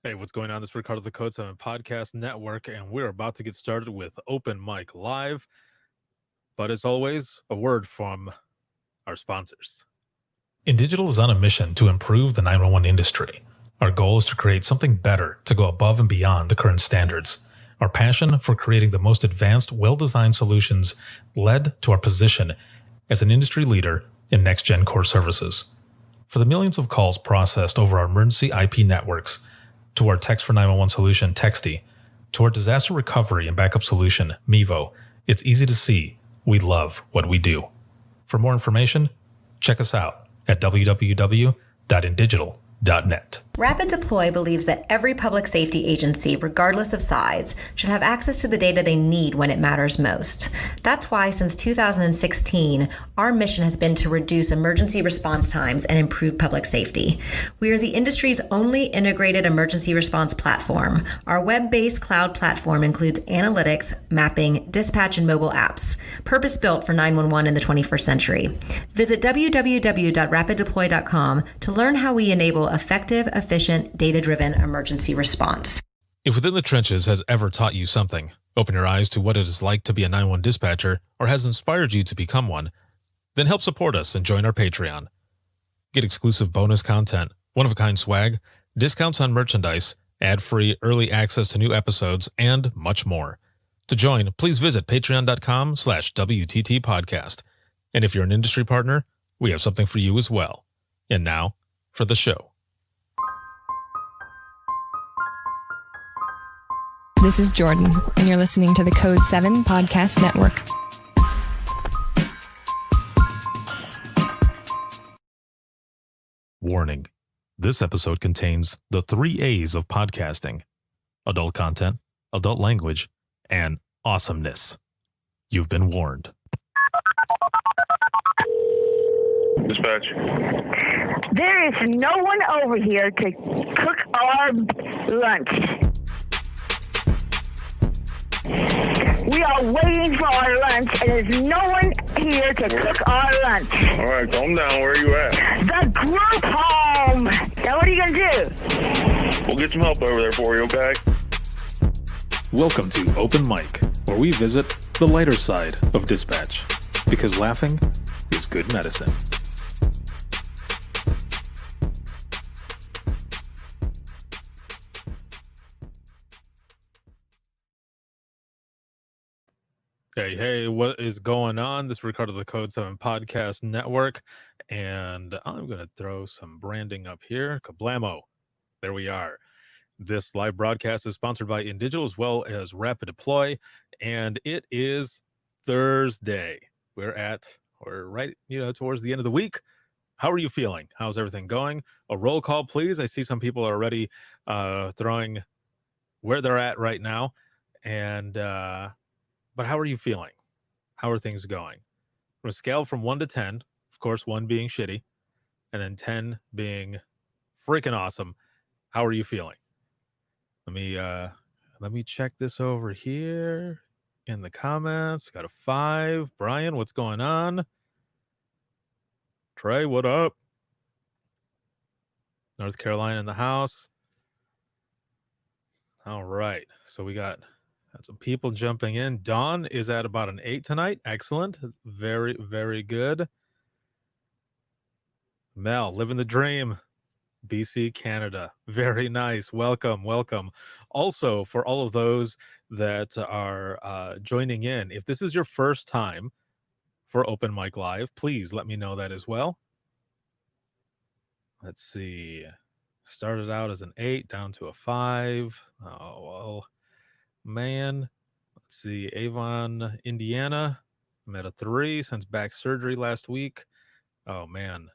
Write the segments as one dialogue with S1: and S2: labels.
S1: Hey, what's going on? This is Ricardo the Code 7 Podcast Network, and we're about to get started with Open Mic Live. But as always, a word from our sponsors.
S2: InDigital is on a mission to improve the 911 industry. Our goal is to create something better to go above and beyond the current standards. Our passion for creating the most advanced, well-designed solutions led to our position as an industry leader in next-gen core services. For the millions of calls processed over our emergency IP networks, to our Text for 911 solution, Texty, to our disaster recovery and backup solution, Mevo, it's easy to see we love what we do. For more information, check us out at www.indigital.net.
S3: Rapid Deploy believes that every public safety agency, regardless of size, should have access to the data they need when it matters most. That's why, since 2016, our mission has been to reduce emergency response times and improve public safety. We are the industry's only integrated emergency response platform. Our web-based cloud platform includes analytics, mapping, dispatch, and mobile apps, purpose-built for 911 in the 21st century. Visit www.rapiddeploy.com to learn how we enable effective, efficient, data-driven emergency response.
S1: If Within the Trenches has ever taught you something, open your eyes to what it is like to be a 911 dispatcher, or has inspired you to become one, then help support us and join our Patreon. Get exclusive bonus content, one-of-a-kind swag, discounts on merchandise, ad-free early access to new episodes, and much more. To join, please visit patreon.com/WTT podcast. And if you're an industry partner, we have something for you as well. And now, for the show.
S4: This is Jordan, and you're listening to the Code 7 Podcast Network.
S1: Warning. This episode contains the 3 A's of podcasting: adult content, adult language, and awesomeness. You've been warned.
S5: Dispatch.
S6: There is no one over here to cook our lunch. We are waiting for our lunch, and there's no one here to cook our lunch.
S5: All right, calm down. Where are you at?
S6: The group home. Now, what are you going to do?
S5: We'll get some help over there for you, okay?
S1: Welcome to Open Mic, where we visit the lighter side of dispatch, because laughing is good medicine. Hey, what is going on? This is Ricardo the Code 7 Podcast Network, and I'm going to throw some branding up here. Kablamo. There we are. This live broadcast is sponsored by InDigital as well as Rapid Deploy, and it is Thursday. We're right, towards the end of the week. How are you feeling? How's everything going? A roll call, please. I see some people are already throwing where they're at right now, and but how are you feeling? How are things going? On a scale from 1 to 10, of course, 1 being shitty, and then 10 being freaking awesome, how are you feeling? Let me check this over here in the comments. Got a 5. Brian, what's going on? Trey, what up? North Carolina in the house. All right. So we got some people jumping in. Dawn is at about an 8 tonight. Excellent. Very, very good. Mel, living the dream. BC, Canada. Very nice. Welcome. Also, for all of those that are joining in, if this is your first time for Open Mic Live, please let me know that as well. Let's see. Started out as an 8, down to a 5. Oh, well, man. Let's see. Avon, Indiana. I'm at a 3 since back surgery last week. Oh, man.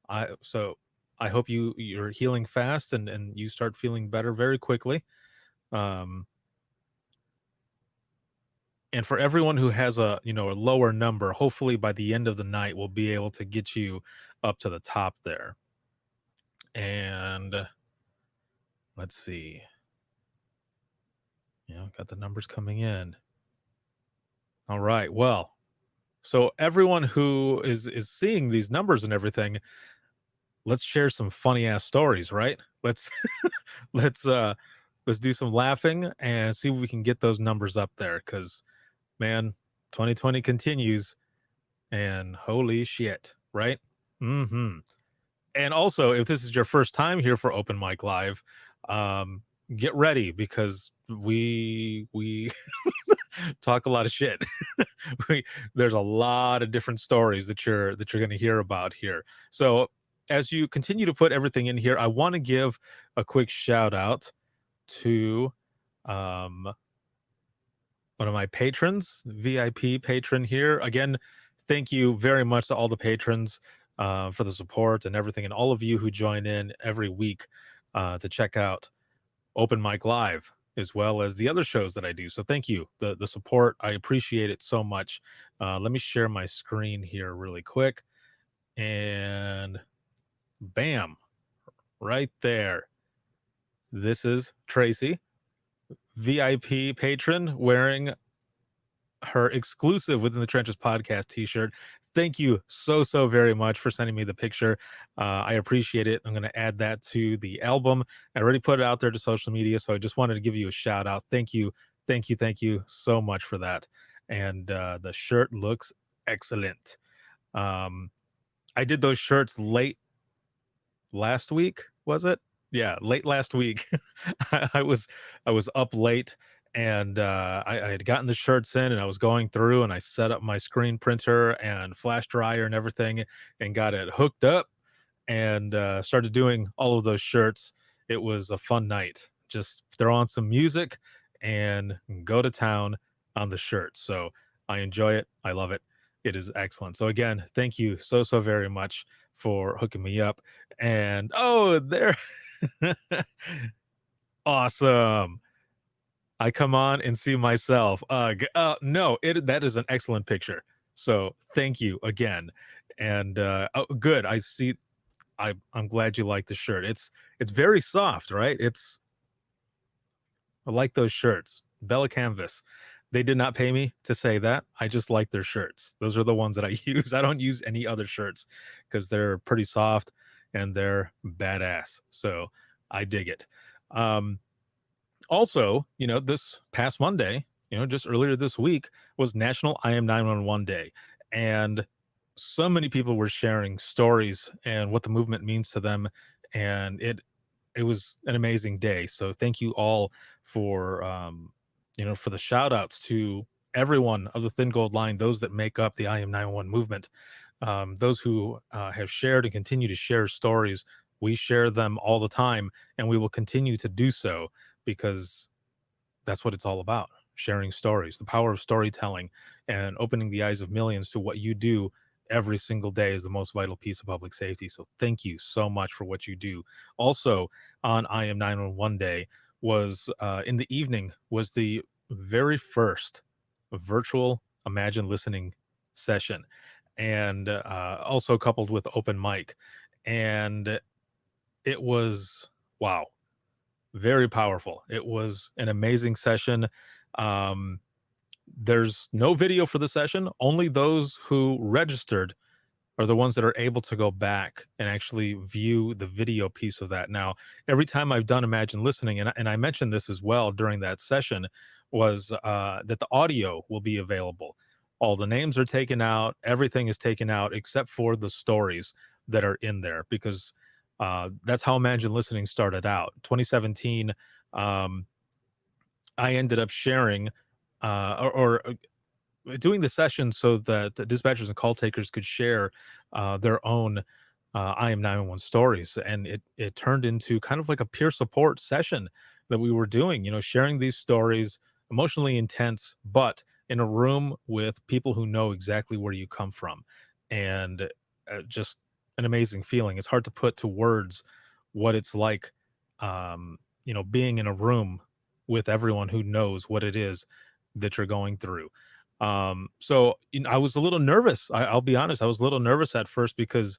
S1: I hope you're healing fast and you start feeling better very quickly. And for everyone who has a lower number, hopefully by the end of the night, we'll be able to get you up to the top there. And let's see. Got the numbers coming in. All right. Well, so everyone who is seeing these numbers and everything, let's share some funny ass stories, right? Let's let's let's do some laughing and see if we can get those numbers up there, because man, 2020 continues, and holy shit, right? Mm-hmm. And also, if this is your first time here for Open Mic Live, um, get ready, because we talk a lot of shit. we, there's a lot of different stories that you're going to hear about here. So as you continue to put everything in here, I want to give a quick shout out to um, one of my patrons, VIP patron here. Again, thank you very much to all the patrons for the support and everything, and all of you who join in every week to check out Open Mic Live, as well as the other shows that I do. So thank you. The support, I appreciate it so much. Let me share my screen here really quick. And bam, right there. This is Tracy, VIP patron, wearing her exclusive Within the Trenches podcast t-shirt. Thank you so very much for sending me the picture. I appreciate it. I'm going to add that to the album. I already put it out there to social media, so I just wanted to give you a shout out. Thank you so much for that. And the shirt looks excellent. I did those shirts late last week, was it? Yeah, late last week. I was up late, and I had gotten the shirts in, and I was going through, and I set up my screen printer and flash dryer and everything, and got it hooked up, and started doing all of those shirts. It was a fun night. Just throw on some music and go to town on the shirts. So I enjoy it. I love it. It is excellent. So again, thank you so very much for hooking me up. And oh, there. Awesome. I come on and see myself. No, that is an excellent picture. So thank you again. And oh, good. I see. I'm glad you like the shirt. It's very soft, right? I like those shirts. Bella Canvas. They did not pay me to say that. I just like their shirts. Those are the ones that I use. I don't use any other shirts because they're pretty soft and they're badass. So I dig it. Also, this past Monday, just earlier this week, was National I Am 911 Day. And so many people were sharing stories and what the movement means to them. And it was an amazing day. So thank you all for, for the shout outs to everyone of the Thin Gold Line, those that make up the I Am 911 movement, those who have shared and continue to share stories. We share them all the time, and we will continue to do so, because that's what it's all about. Sharing stories, the power of storytelling, and opening the eyes of millions to what you do every single day is the most vital piece of public safety. So thank you so much for what you do. Also, on I Am 911 Day was in the evening was the very first virtual Imagine Listening session, and also coupled with open mic. And it was, wow, very powerful. It was an amazing session. There's no video for the session. Only those who registered are the ones that are able to go back and actually view the video piece of that. Now, every time I've done Imagine Listening, and I mentioned this as well during that session, was that the audio will be available. All the names are taken out. Everything is taken out except for the stories that are in there, because that's how Imagine Listening started out. 2017, I ended up sharing or doing the session so that dispatchers and call takers could share their own I Am 911 stories. And it turned into kind of like a peer support session that we were doing, sharing these stories, emotionally intense, but in a room with people who know exactly where you come from. And just an amazing feeling. It's hard to put to words what it's like, being in a room with everyone who knows what it is that you're going through. So I was a little nervous. I'll be honest. I was a little nervous at first because,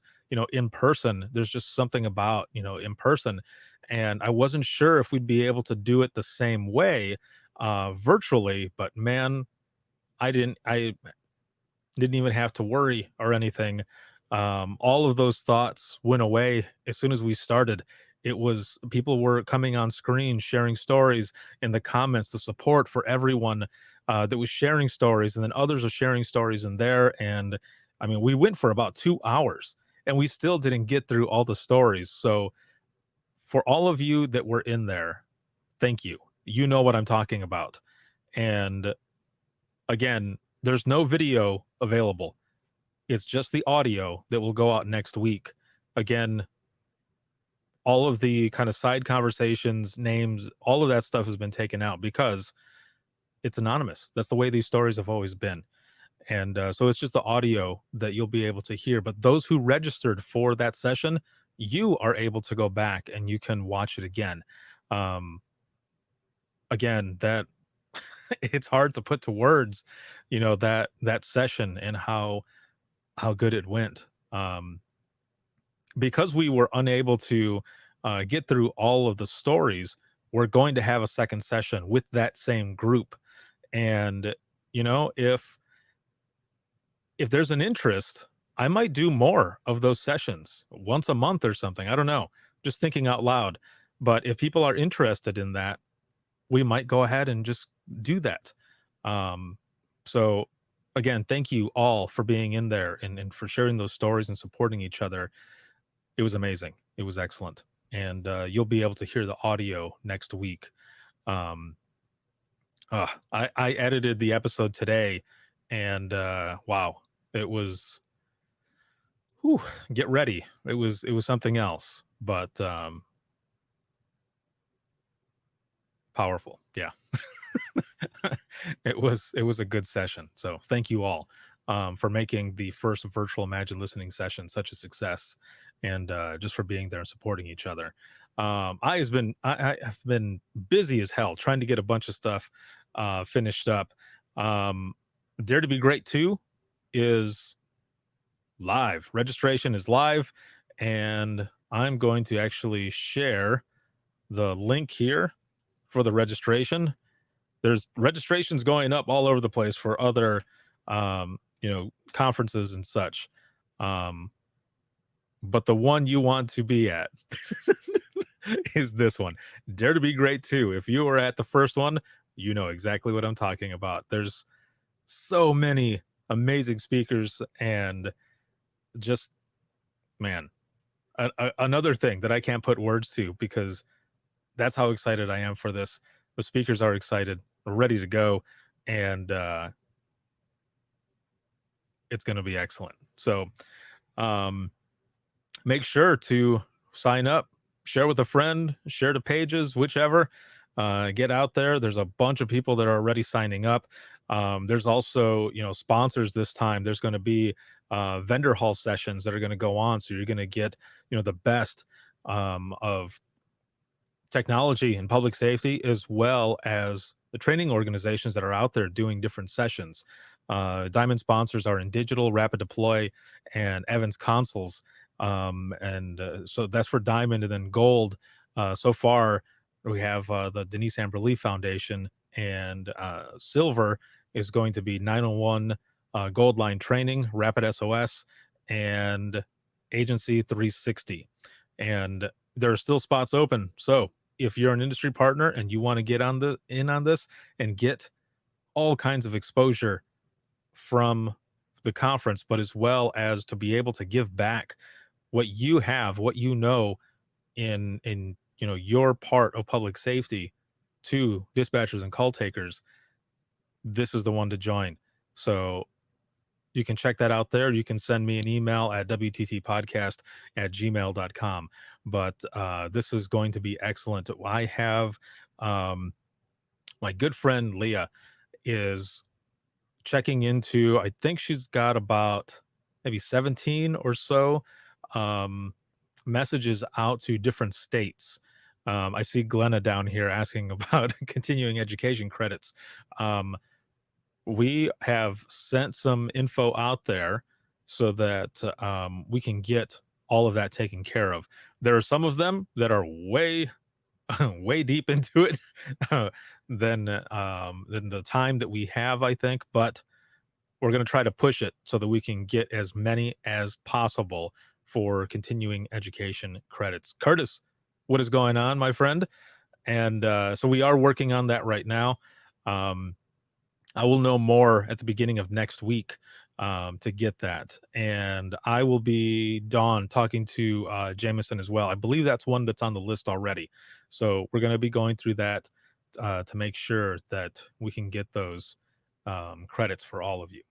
S1: in person, there's just something about, in person, and I wasn't sure if we'd be able to do it the same way virtually. But man, I didn't even have to worry or anything. All of those thoughts went away as soon as we started. It was people were coming on screen, sharing stories in the comments, the support for everyone that was sharing stories, and then others are sharing stories in there. And I mean, we went for about 2 hours and we still didn't get through all the stories. So for all of you that were in there, thank you. You know what I'm talking about. And again, there's no video available. It's just the audio that will go out next week. Again, all of the kind of side conversations, names, all of that stuff has been taken out because it's anonymous. That's the way these stories have always been. And so it's just the audio that you'll be able to hear. But those who registered for that session, you are able to go back and you can watch it again. Again, that it's hard to put to words, that session and how good it went. Because we were unable to get through all of the stories, we're going to have a second session with that same group. And, if there's an interest, I might do more of those sessions once a month or something. I don't know, just thinking out loud. But if people are interested in that, we might go ahead and just do that. So again, thank you all for being in there and for sharing those stories and supporting each other. It was amazing. It was excellent. And you'll be able to hear the audio next week. I edited the episode today, and wow, it was, get ready. It was something else, but powerful. Yeah. It was a good session. So thank you all for making the first virtual Imagine Listening session such a success, and just for being there and supporting each other. I've been busy as hell trying to get a bunch of stuff finished up. Dare to Be Great 2 is live. Registration is live, and I'm going to actually share the link here for the registration. There's registrations going up all over the place for other conferences and such. But the one you want to be at is this one, Dare to Be Great 2. If you were at the first one, you know exactly what I'm talking about. There's so many amazing speakers, and just, man, another thing that I can't put words to, because that's how excited I am for this. The speakers are excited, ready to go, and it's going to be excellent. So make sure to sign up, share with a friend, share the pages, whichever. Get out there. There's a bunch of people that are already signing up. There's also, sponsors this time. There's going to be vendor hall sessions that are going to go on. So you're going to get, the best of technology and public safety, as well as the training organizations that are out there doing different sessions. Diamond sponsors are In Digital, Rapid Deploy, and Evans Consoles. So that's for Diamond. And then Gold, so far we have the Denise Amber Lee Foundation, and Silver is going to be 911 Gold Line Training, Rapid SOS, and Agency 360. And there are still spots open. So if you're an industry partner and you want to get in on this and get all kinds of exposure from the conference, but as well as to be able to give back what you have, what in your part of public safety to dispatchers and call takers, this is the one to join. So you can check that out there. You can send me an email at wttpodcast@gmail.com. But this is going to be excellent. I have my good friend Leah is checking into, I think she's got about maybe 17 or so messages out to different states. I see Glenna down here asking about continuing education credits. We have sent some info out there so that we can get all of that taken care of. There are some of them that are way deep into it than the time that we have, I think, but we're going to try to push it so that we can get as many as possible for continuing education credits. Curtis, what is going on, my friend? And so we are working on that right now. I will know more at the beginning of next week to get that. And I will be, Dawn, talking to Jameson as well. I believe that's one that's on the list already. So we're going to be going through that to make sure that we can get those credits for all of you.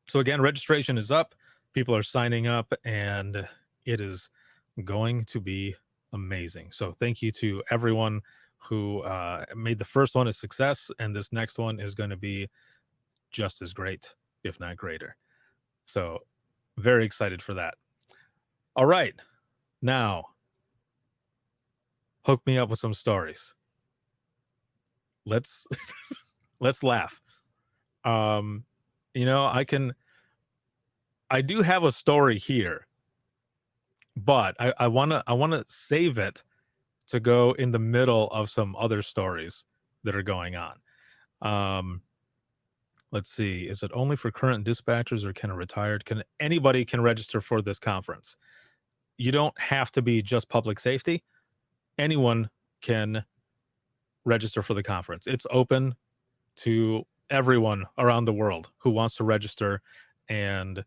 S1: So again, registration is up. People are signing up, and it is going to be amazing. So thank you to everyone who made the first one a success, and this next one is going to be just as great, if not greater. So very excited for that. All right, now hook me up with some stories. Let's let's laugh. You know, I do have a story here, but I wanna save it to go in the middle of some other stories that are going on. Let's see. Is it only for current dispatchers, or can a retired, anybody can register for this conference? You don't have to be just public safety. Anyone can register for the conference. It's open to everyone around the world who wants to register and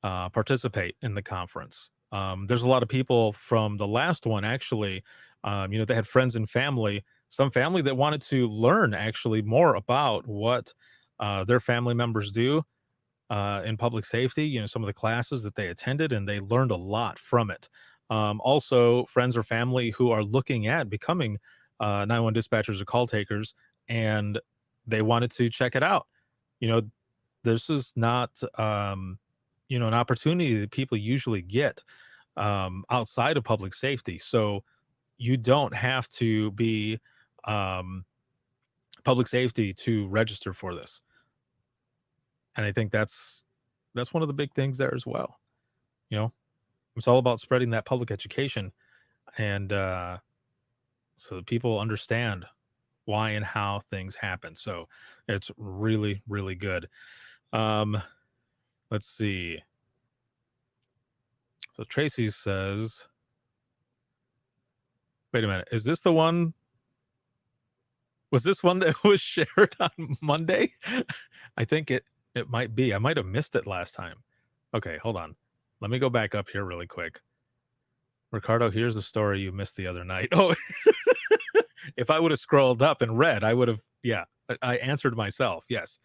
S1: participate in the conference. There's a lot of people from the last one, actually. You know, they had friends and family, some family that wanted to learn actually more about what their family members do in public safety, you know, some of the classes that they attended, and they learned a lot from it. Also, friends or family who are looking at becoming 911 dispatchers or call takers, and they wanted to check it out. You know, this is not, you know, an opportunity that people usually get outside of public safety. So you don't have to be public safety to register for this. And I think that's one of the big things there as well. You know, it's all about spreading that public education, and so that people understand why and how things happen. So it's really, really good. Let's see. So Tracy says, wait a minute, is this the one? Was this one that was shared on Monday? I think it might be. I might have missed it last time. Okay, hold on. Let me go back up here really quick. Ricardo, here's the story you missed the other night. Oh, if I would have scrolled up and read, I would have, yeah, I answered myself. Yes.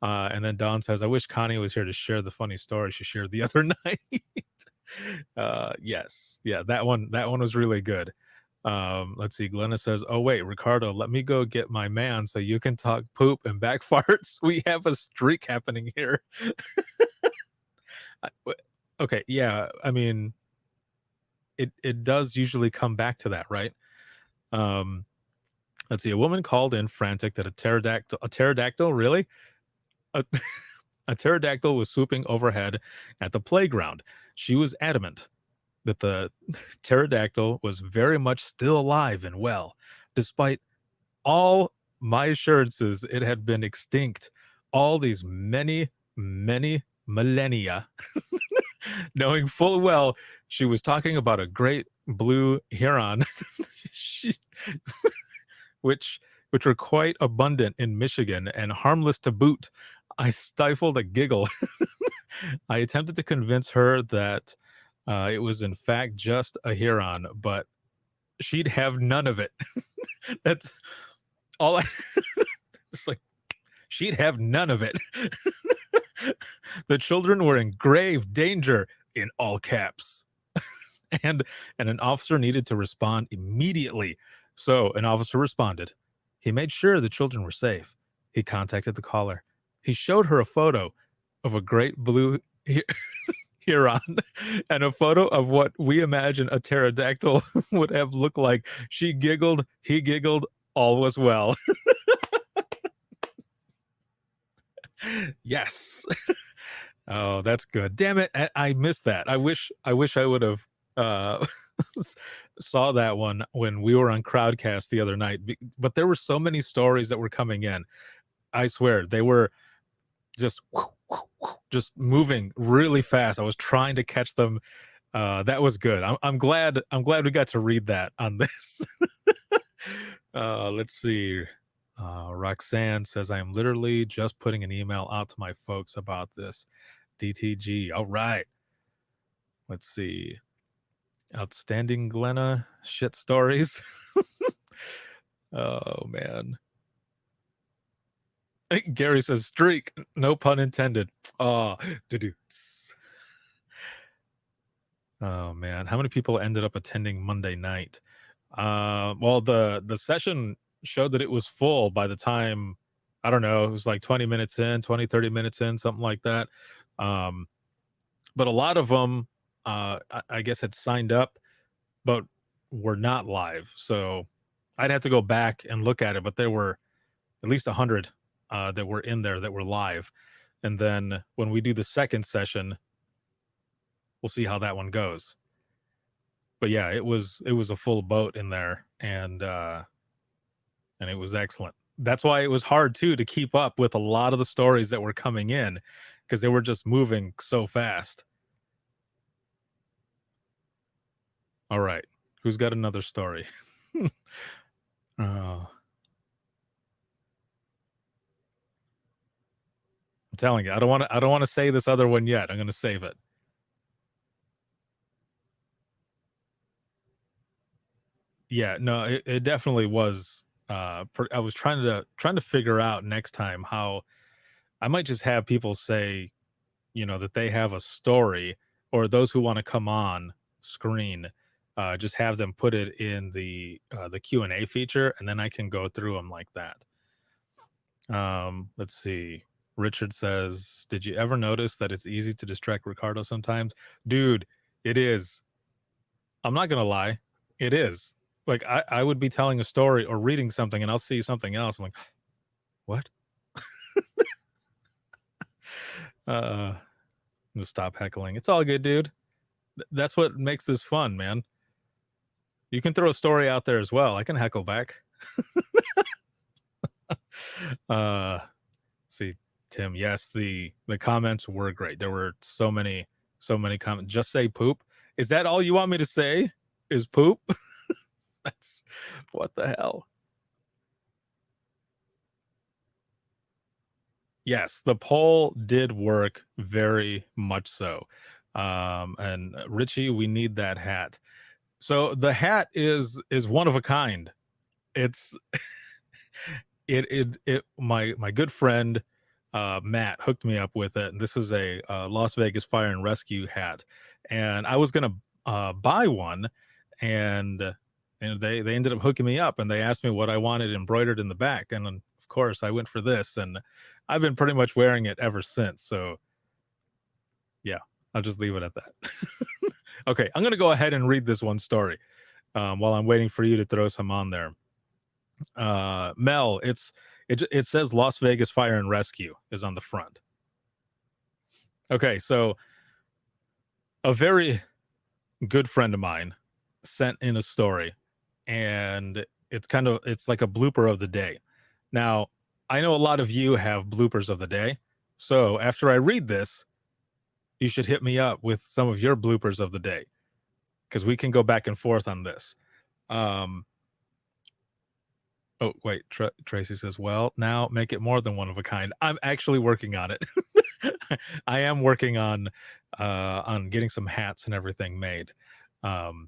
S1: And then Don says, I wish Connie was here to share the funny story she shared the other night. Yes. Yeah, that one was really good. Let's see. Glenna says, oh, wait, Ricardo, let me go get my man so you can talk poop and back farts. We have a streak happening here. Okay. Yeah. I mean, it does usually come back to that, right? Let's see. A woman called in frantic that a pterodactyl, really? A pterodactyl was swooping overhead at the playground. She was adamant that the pterodactyl was very much still alive and well, despite all my assurances it had been extinct all these many, many millennia. Knowing full well she was talking about a great blue heron, which were quite abundant in Michigan and harmless to boot. I stifled a giggle. I attempted to convince her that it was in fact just a heron, but she'd have none of it. That's all. It's like, she'd have none of it. The children were in grave danger, in all caps. and an officer needed to respond immediately. So an officer responded. He made sure the children were safe. He contacted the caller. He showed her a photo of a great blue heron and a photo of what we imagine a pterodactyl would have looked like. She giggled, he giggled, all was well. Yes. Oh, that's good. Damn it. I missed that. I wish I would have saw that one when we were on Crowdcast the other night, but there were so many stories that were coming in. I swear they were just moving really fast. I was trying to catch them. That was good. I'm glad we got to read that on this. Let's see. Roxanne says, I am literally just putting an email out to my folks about this. DTG. All right. Let's see. Outstanding Glenna shit stories. Oh, man. Gary says, streak. No pun intended. Oh, oh, man. How many people ended up attending Monday night? Well, the session showed that it was full by the time, I don't know, it was like 20 minutes in, 20, 30 minutes in, something like that. But a lot of them, I guess, had signed up, but were not live. So I'd have to go back and look at it, but there were at least 100 that were in there that were live. And then when we do the second session, we'll see how that one goes. But yeah, it was a full boat in there, and it was excellent. That's why it was hard too to keep up with a lot of the stories that were coming in, because they were just moving so fast. All right, who's got another story? I'm telling you, I don't want to say this other one yet. I'm going to save it. Yeah, no, it definitely was. I was trying to figure out next time how I might just have people say, that they have a story, or those who want to come on screen, just have them put it in the Q&A feature, and then I can go through them like that. Let's see. Richard says, did you ever notice that it's easy to distract Ricardo sometimes? Dude, it is. I'm not going to lie. It is. Like, I would be telling a story or reading something, and I'll see something else. I'm like, what? Just stop heckling. It's all good, dude. That's what makes this fun, man. You can throw a story out there as well. I can heckle back. See, Tim, yes, the comments were great. There were so many comments. Just say poop. Is that all you want me to say? Is poop? That's what the hell. Yes, the poll did work very much so. And Richie, we need that hat. So the hat is one of a kind. It's my good friend Matt hooked me up with it, and this is a Las Vegas Fire and Rescue hat, and I was gonna buy one, and they ended up hooking me up, and they asked me what I wanted embroidered in the back, and of course I went for this, and I've been pretty much wearing it ever since. So yeah, I'll just leave it at that. Okay, I'm gonna go ahead and read this one story while I'm waiting for you to throw some on there. Mel, it says Las Vegas Fire and Rescue is on the front. Okay, so a very good friend of mine sent in a story, and it's like a blooper of the day. Now, I know a lot of you have bloopers of the day, so after I read this, you should hit me up with some of your bloopers of the day, because we can go back and forth on this. Oh, wait, Tracy says, well, now make it more than one of a kind. I'm actually working on it. I am working on getting some hats and everything made. It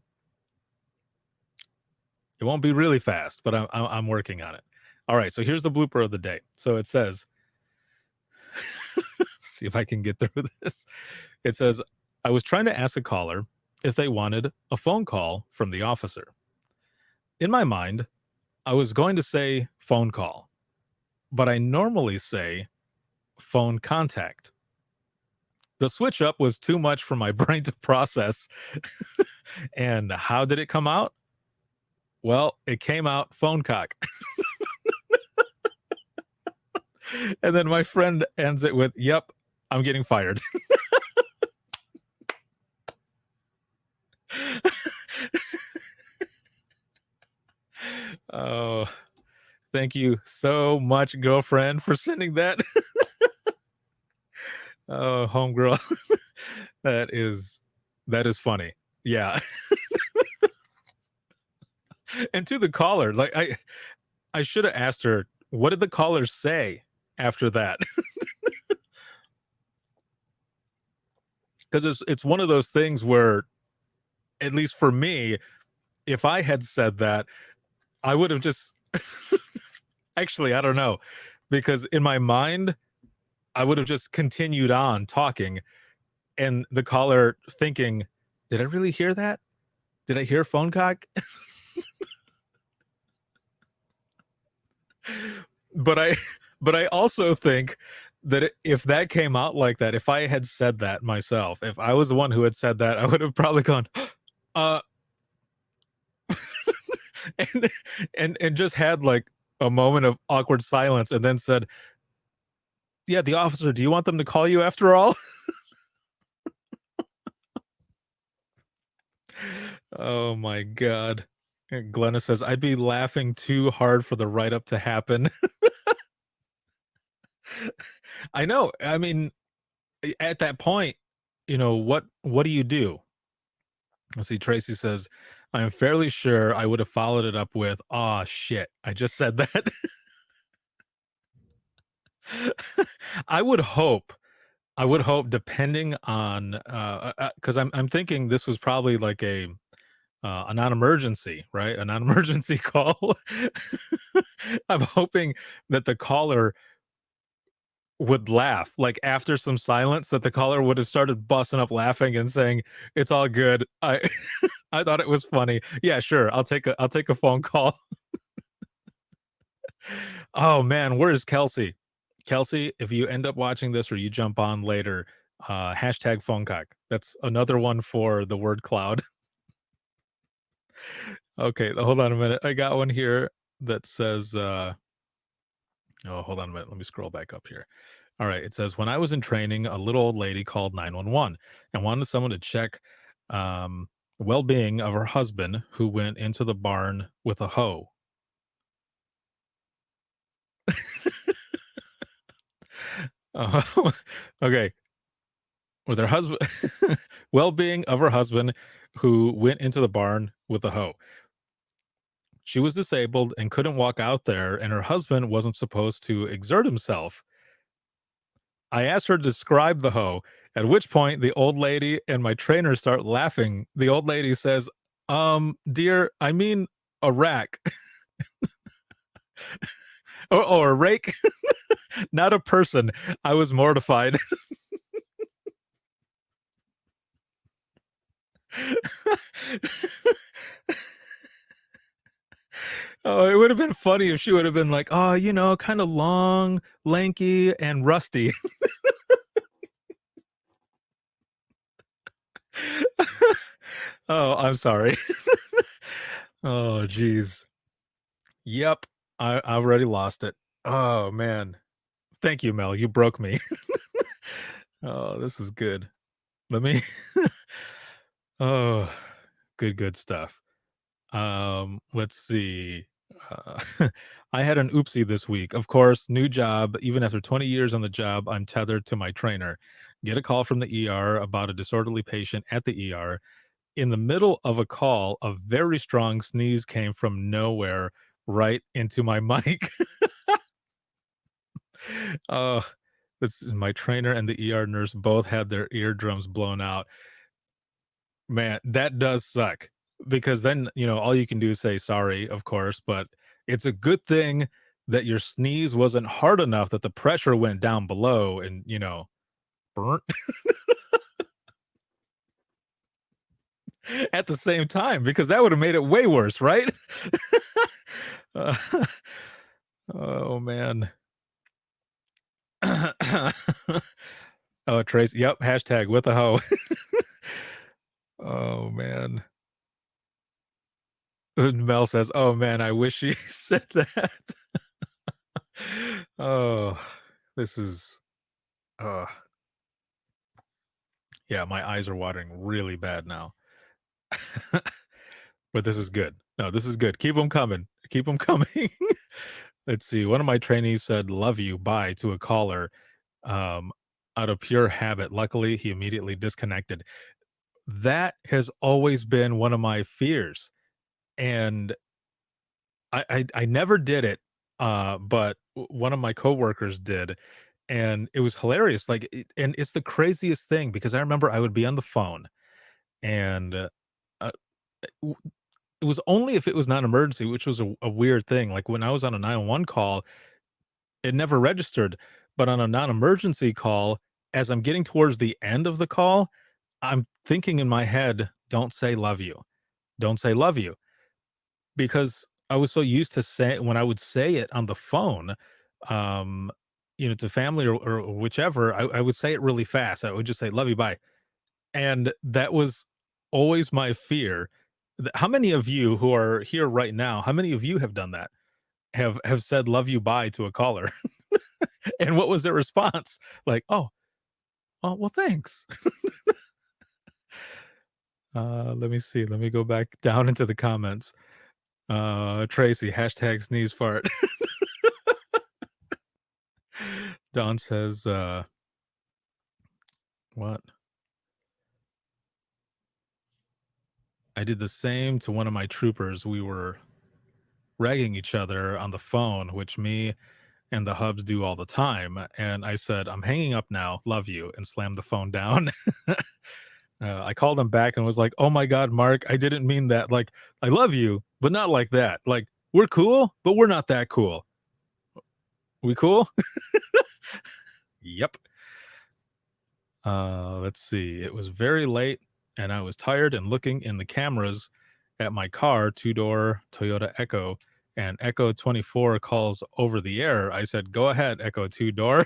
S1: won't be really fast, but I'm working on it. All right, so here's the blooper of the day. So it says, see if I can get through this. It says, I was trying to ask a caller if they wanted a phone call from the officer. In my mind, I was going to say phone call, but I normally say phone contact. The switch up was too much for my brain to process. And how did it come out? Well, it came out phone cock. And then my friend ends it with, yep, I'm getting fired. Oh, thank you so much, girlfriend, for sending that. Oh, homegirl. that is funny. Yeah. And to the caller, like I should have asked her, what did the caller say after that? Because it's one of those things where, at least for me, if I had said that, I would have just actually, I don't know, because in my mind, I would have just continued on talking, and the caller thinking, did I really hear that? Did I hear phone cock? but I but I also think that if that came out like that, if I had said that myself, if I was the one who had said that, I would have probably gone, uh and and just had like a moment of awkward silence and then said, yeah, the officer, do you want them to call you after all? Oh my god. And Glenna says, I'd be laughing too hard for the write-up to happen. I know. I mean, at that point, what do you do? Let's see. Tracy says, I'm fairly sure I would have followed it up with, "Oh shit, I just said that." I would hope. I would hope, depending on, because I'm thinking this was probably like a non-emergency, right? A non-emergency call. I'm hoping that the caller would laugh, like, after some silence, that the caller would have started busting up laughing and saying, "It's all good. I I thought it was funny. Yeah, sure. I'll take a phone call." Oh man, where is Kelsey? Kelsey, if you end up watching this or you jump on later, hashtag phone cock. That's another one for the word cloud. Okay, hold on a minute. I got one here that says, oh, hold on a minute. Let me scroll back up here. All right, it says, when I was in training, a little old lady called 911 and wanted someone to check well-being of her husband who went into the barn with a hoe. Okay, with her husband, well-being of her husband who went into the barn with a hoe. She was disabled and couldn't walk out there, and her husband wasn't supposed to exert himself. I asked her to describe the hoe, at which point the old lady and my trainer start laughing. The old lady says, dear, I mean a rack." or a rake, not a person. I was mortified. Oh, it would have been funny if she would have been like, "Oh, kind of long, lanky, and rusty." Oh, I'm sorry. Oh, geez. Yep, I already lost it. Oh man, thank you, Mel. You broke me. Oh, this is good. Let me. Oh, good stuff. Let's see. I had an oopsie this week. Of course, new job. Even after 20 years on the job, I'm tethered to my trainer. Get a call from the ER about a disorderly patient at the ER. In the middle of a call, a very strong sneeze came from nowhere right into my mic. Oh, this is my trainer and the ER nurse both had their eardrums blown out. Man, that does suck, because then, all you can do is say sorry, of course, but it's a good thing that your sneeze wasn't hard enough that the pressure went down below and, burnt at the same time, because that would have made it way worse, right? Uh, oh man. Oh, Trace. Yep. Hashtag with a hoe. Oh man. Mel says, "Oh man, I wish she said that." Oh, this is. Uh, yeah, my eyes are watering really bad now. But this is good. No, this is good. Keep them coming. Keep them coming. Let's see. One of my trainees said, "Love you, bye," to a caller. Um, out of pure habit. Luckily, he immediately disconnected. That has always been one of my fears, and I never did it, but one of my coworkers did, and it was hilarious. Like, and it's the craziest thing because I remember I would be on the phone, and uh, w- it was only if it was not an emergency, which was a weird thing. Like when I was on a 911 call, it never registered, but on a non-emergency call, as I'm getting towards the end of the call, I'm thinking in my head, "Don't say love you. Don't say love you." Because I was so used to say when I would say it on the phone, um, to family or whichever, I would say it really fast. I would just say, "Love you, bye." And that was always my fear. How many of you who are here right now, how many of you have done that? Have said "love you, bye" to a caller? And what was their response? Like, "Oh, well, thanks." Let me see. Let me go back down into the comments. Tracy, hashtag sneeze fart. Don says, what? I did the same to one of my troopers. We were ragging each other on the phone, which me and the hubs do all the time. And I said, "I'm hanging up now. Love you," and slammed the phone down. I called him back and was like, "Oh my God, Mark, I didn't mean that. Like, I love you, but not like that. Like, we're cool, but we're not that cool. We cool?" Yep. Let's see. It was very late and I was tired and looking in the cameras at my car, two-door Toyota Echo, and Echo 24 calls over the air. I said, "Go ahead, Echo two-door."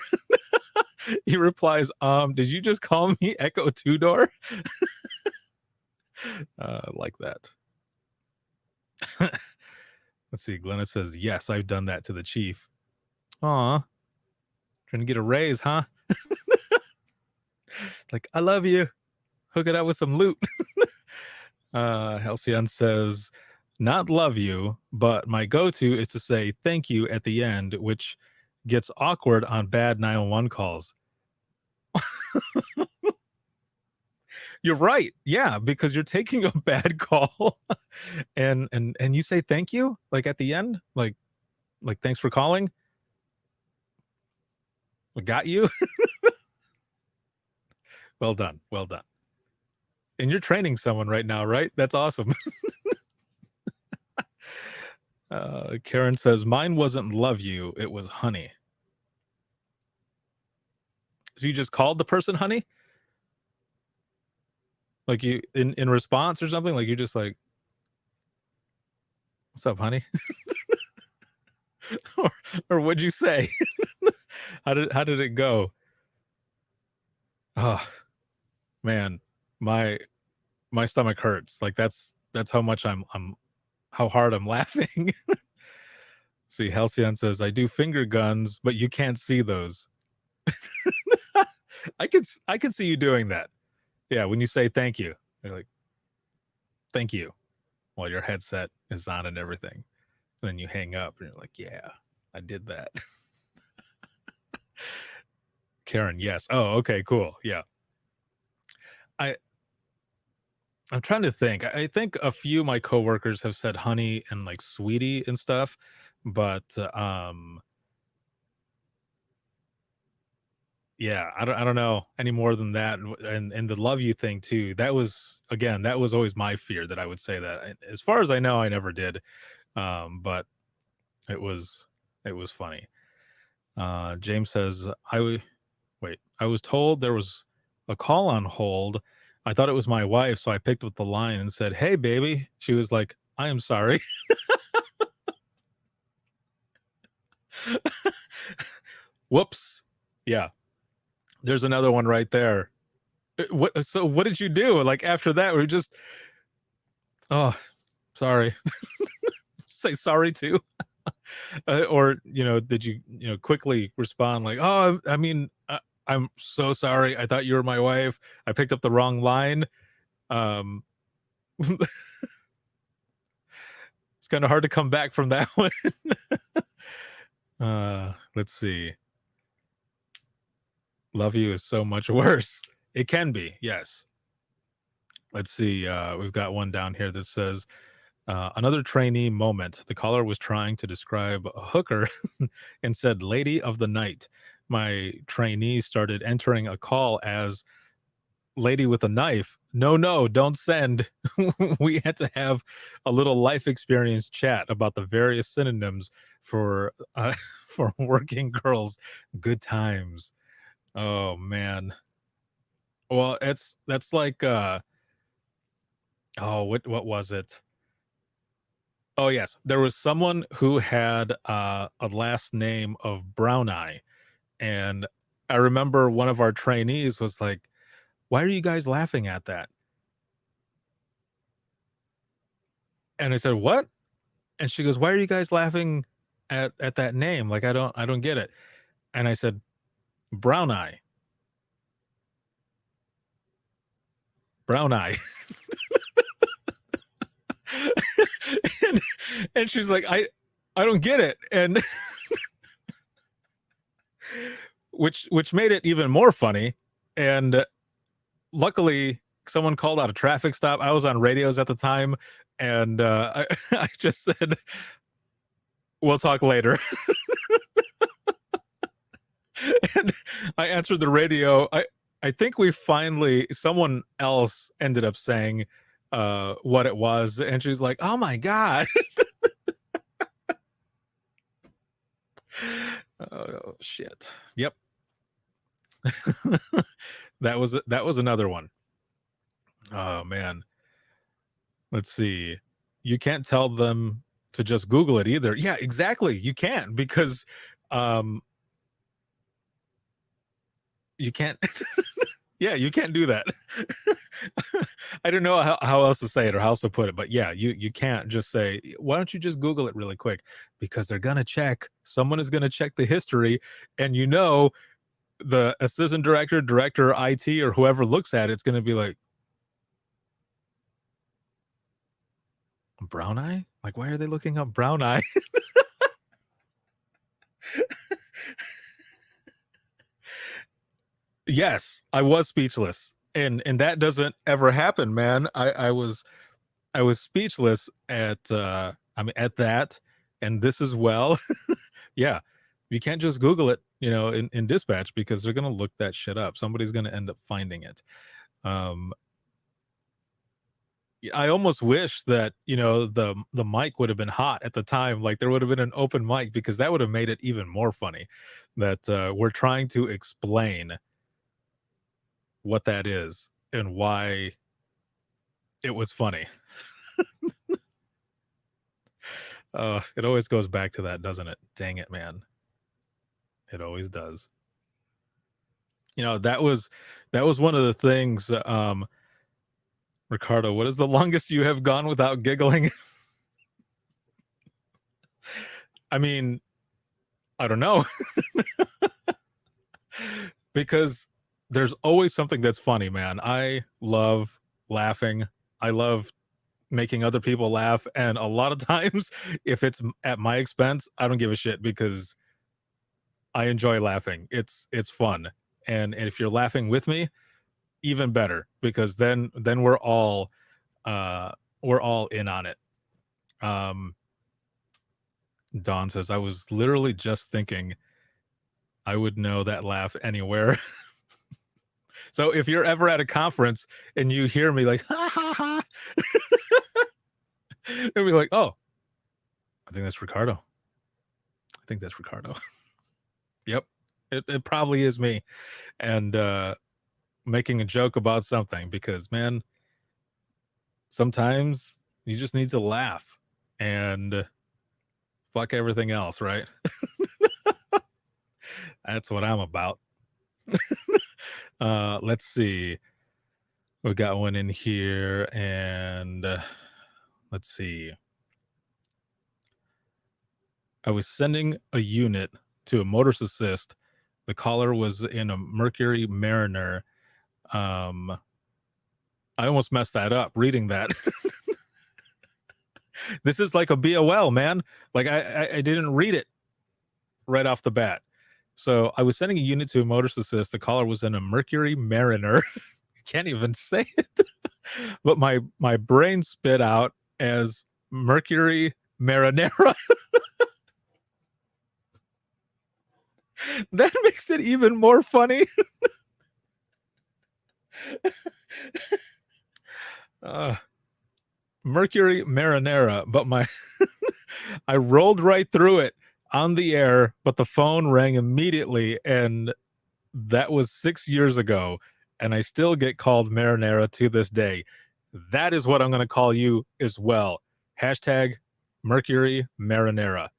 S1: He replies, "Did you just call me Echo two-door?" Like that. Let's see. Glenna says, "Yes, I've done that to the chief." Aw, trying to get a raise, huh? Like, "I love you. Hook it up with some loot." Halcyon says, "Not love you, but my go-to is to say thank you at the end, which gets awkward on bad 911 calls." You're right. Yeah, because you're taking a bad call and you say thank you like at the end, like thanks for calling. We got you. Well done. Well done. And you're training someone right now, right? That's awesome. Karen says, "Mine wasn't love you, it was honey." So you just called the person honey? Like you in response or something? Like you just like, "What's up, honey?" or, or what'd you say? How did it go? Oh man, my my stomach hurts. Like that's how much I'm how hard I'm laughing. See, Halcyon says, "I do finger guns, but you can't see those." I could see you doing that. Yeah, when you say thank you, you're like, "Thank you," while your headset is on and everything. And then you hang up and you're like, "Yeah, I did that." Karen, yes. Oh, okay, cool. Yeah. I I'm trying to think. I think a few of my coworkers have said honey and like sweetie and stuff, but yeah, I don't know any more than that. And the love you thing too. That was again, that was always my fear that I would say that. And as far as I know, I never did. But it was funny. James says, wait, I was told there was a call on hold. I thought it was my wife, so I picked up the line and said, "Hey, baby." She was like, "I am sorry." Whoops. Yeah, there's another one right there. What? So what did you do? Like after that, we just, oh, sorry. Say sorry too, or did you quickly respond like, "Oh, I mean, I'm so sorry. I thought you were my wife. I picked up the wrong line." Um, it's kind of hard to come back from that one. Let's see. Love you is so much worse. It can be, yes. Let's see. We've got one down here that says, another trainee moment. The caller was trying to describe a hooker and said, Lady of the Night. My trainee started entering a call as Lady with a Knife. No, don't send. We had to have a little life experience chat about the various synonyms for for working girls. Good times. Oh man. Well, that's like oh, what was it? Oh yes, there was someone who had a last name of Brown Eye, and I remember one of our trainees was like, "Why are you guys laughing at that?" And I said, "What?" And she goes, "Why are you guys laughing at that name? Like I don't get it." And I said, "Brown Eye, Brown Eye." and, and she's like, I don't get it. And which made it even more funny. And luckily someone called out a traffic stop. I was on radios at the time, and I just said, we'll talk later. And I answered the radio. I think we finally, someone else ended up saying what it was, and she's like, oh my God. Oh shit. Yep. that was another one. Oh man. Let's see. You can't tell them to just Google it either. Yeah, exactly. You can't, because you can't. Yeah, you can't do that. I don't know how else to say it or how else to put it, but yeah, you can't just say, why don't you just Google it really quick? Because they're gonna check. Someone is gonna check the history, and the assistant director, director, IT, or whoever looks at it's gonna be like, Brown Eye? Like, why are they looking up Brown Eye? Yes, I was speechless. And that doesn't ever happen, man. I was speechless at at that, and this as well. Yeah. You can't just Google it, in dispatch, because they're gonna look that shit up. Somebody's gonna end up finding it. I almost wish that, the mic would have been hot at the time. Like there would have been an open mic, because that would have made it even more funny that we're trying to explain what that is and why it was funny. It always goes back to that, doesn't it? Dang it, man. It always does. That was one of the things, Ricardo, what is the longest you have gone without giggling? I mean, I don't know. Because there's always something that's funny, man. I love laughing. I love making other people laugh. And a lot of times, if it's at my expense, I don't give a shit, because I enjoy laughing. It's fun. And if you're laughing with me, even better, because then we're all in on it. Dawn says, I was literally just thinking I would know that laugh anywhere. So if you're ever at a conference and you hear me like, ha ha ha, it'll be like, oh, I think that's Ricardo. Yep. It probably is me. And making a joke about something, because man, sometimes you just need to laugh and fuck everything else, right? That's what I'm about. Let's see. We got one in here, and let's see. I was sending a unit to a motorist assist. The caller was in a Mercury Mariner. I almost messed that up reading that. This is like a BOL, man. Like I didn't read it right off the bat. So I was sending a unit to a motorist assist. The caller was in a Mercury Mariner. Can't even say it. But my brain spit out as Mercury Marinara. That makes it even more funny. Mercury Marinara, but I rolled right through it on the air, but the phone rang immediately, and that was 6 years ago, and I still get called Marinara to this day. That is what I'm going to call you as well. Hashtag Mercury Marinara.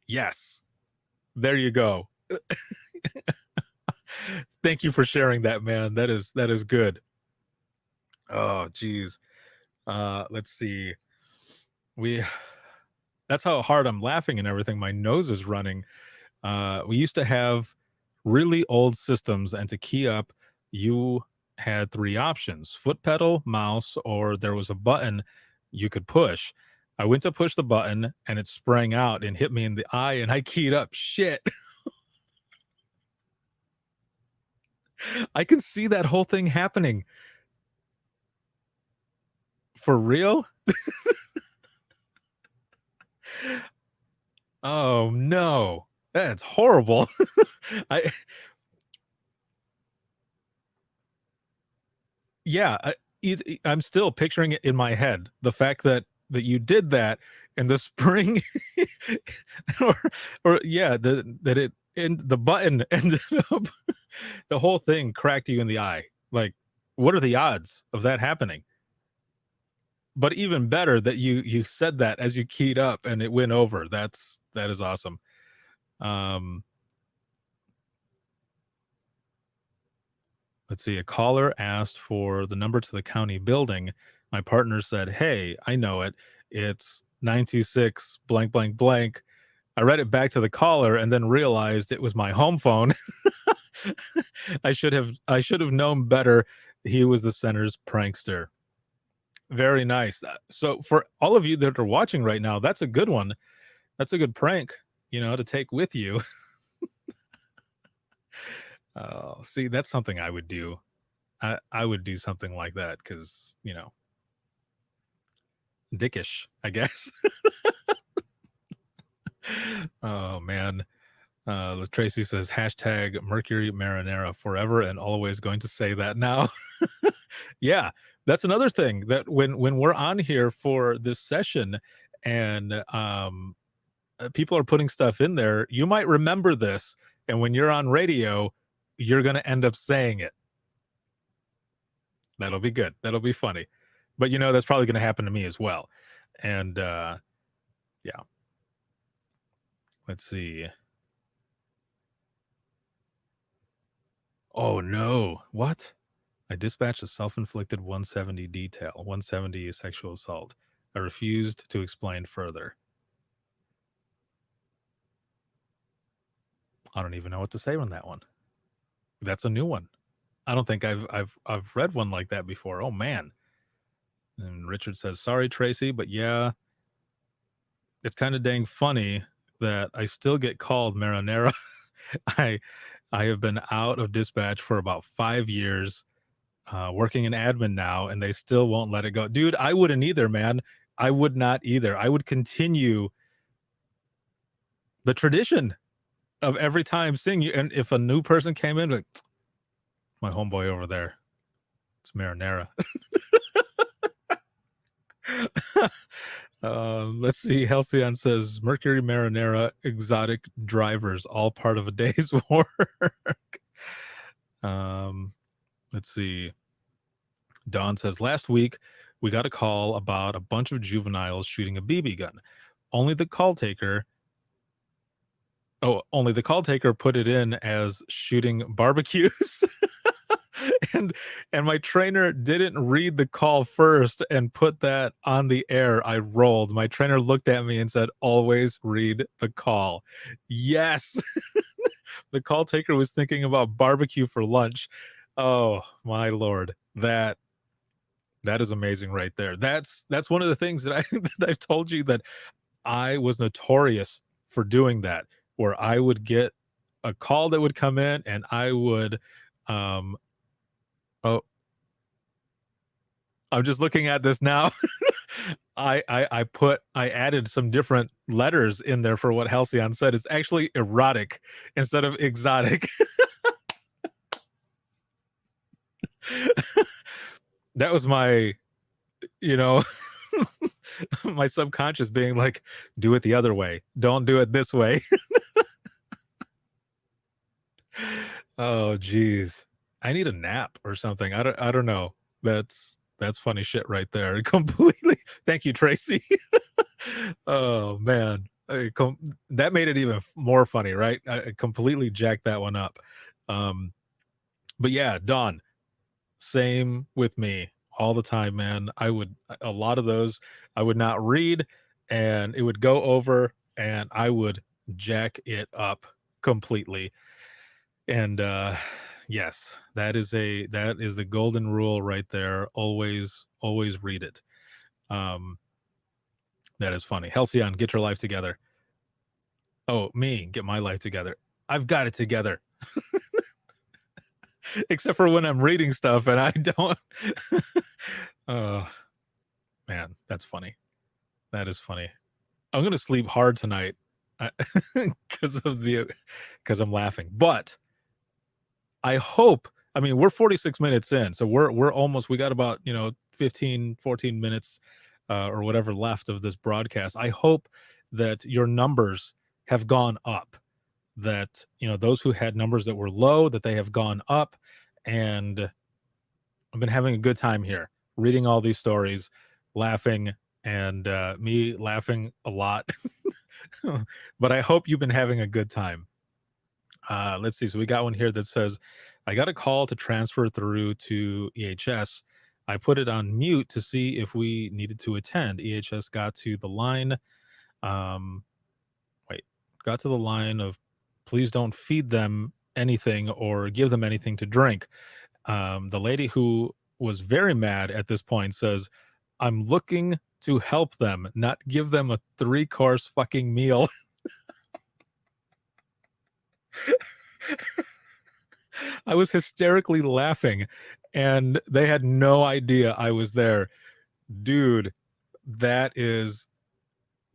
S1: Yes. There you go. Thank you for sharing that, man. That is good. Oh, geez. Let's see. That's how hard I'm laughing and everything. My nose is running. We used to have really old systems, and to key up, you had 3 options: foot pedal, mouse, or there was a button you could push. I went to push the button and it sprang out and hit me in the eye, and I keyed up. Shit. I can see that whole thing happening. For real? Oh no, that's horrible. I'm still picturing it in my head. The fact that you did that, and the spring, or yeah, that it and the button ended up, the whole thing cracked you in the eye. Like, what are the odds of that happening? But even better that you said that as you keyed up and it went over. That is awesome. Let's see. A caller asked for the number to the county building. My partner said, "Hey, I know it. It's 926 blank blank blank." I read it back to the caller and then realized it was my home phone. I should have known better. He was the center's prankster. Very nice. So for all of you that are watching right now, that's a good one. That's a good prank, to take with you. See, that's something I would do. I would do something like that because, dickish, I guess. Oh, man. Tracy says, hashtag Mercury Marinara forever and always going to say that now. Yeah, that's another thing that when we're on here for this session and people are putting stuff in there, you might remember this. And when you're on radio, you're going to end up saying it. That'll be good. That'll be funny. But, that's probably going to happen to me as well. And yeah. Let's see. Oh, no. What? I dispatched a self-inflicted 170 detail. 170 is sexual assault. I refused to explain further. I don't even know what to say on that one. That's a new one. I don't think I've read one like that before. Oh, man. And Richard says, sorry, Tracy, but yeah, it's kind of dang funny that I still get called Marinara. I have been out of dispatch for about 5 years, working in admin now, and they still won't let it go. Dude, I wouldn't either, man. I would not either. I would continue the tradition of every time seeing you. And if a new person came in, like, my homeboy over there, it's Marinara. Let's see. Halcyon says Mercury Marinara exotic drivers, all part of a day's work. Let's see. Dawn says last week we got a call about a bunch of juveniles shooting a BB gun. Only the call taker put it in as shooting barbecues. And my trainer didn't read the call first and put that on the air. I rolled. My trainer looked at me and said, always read the call. Yes. The call taker was thinking about barbecue for lunch. Oh, my Lord. That is amazing right there. That's one of the things that I've told you that I was notorious for doing that, where I would get a call that would come in, and I would oh, I'm just looking at this now. I added some different letters in there for what Halcyon said. It's actually erotic instead of exotic. That was my, my subconscious being like, do it the other way. Don't do it this way. Oh, geez. I need a nap or something. I don't know. That's funny shit right there. Completely. Thank you, Tracy. Oh, man. That made it even more funny, right? I completely jacked that one up. But yeah, Dawn, same with me all the time, man. A lot of those I would not read, and it would go over, and I would jack it up completely. And yes, that is the golden rule right there. Always read it. That is funny. Halcyon, get your life together. Oh, me, get my life together. I've got it together. Except for when I'm reading stuff and I don't. Oh, man, that's funny. That is funny. I'm going to sleep hard tonight because I'm laughing. But I hope, I mean, we're 46 minutes in, so we're almost, we got about, 15, 14 minutes or whatever left of this broadcast. I hope that your numbers have gone up, that, those who had numbers that were low, that they have gone up. And I've been having a good time here, reading all these stories, laughing, and me laughing a lot. But I hope you've been having a good time. Let's see. So we got one here that says, I got a call to transfer through to EHS. I put it on mute to see if we needed to attend. EHS got to the line. Got to the line of, please don't feed them anything or give them anything to drink. The lady who was very mad at this point says, I'm looking to help them, not give them a 3-course fucking meal. I was hysterically laughing, and they had no idea I was there. Dude, that is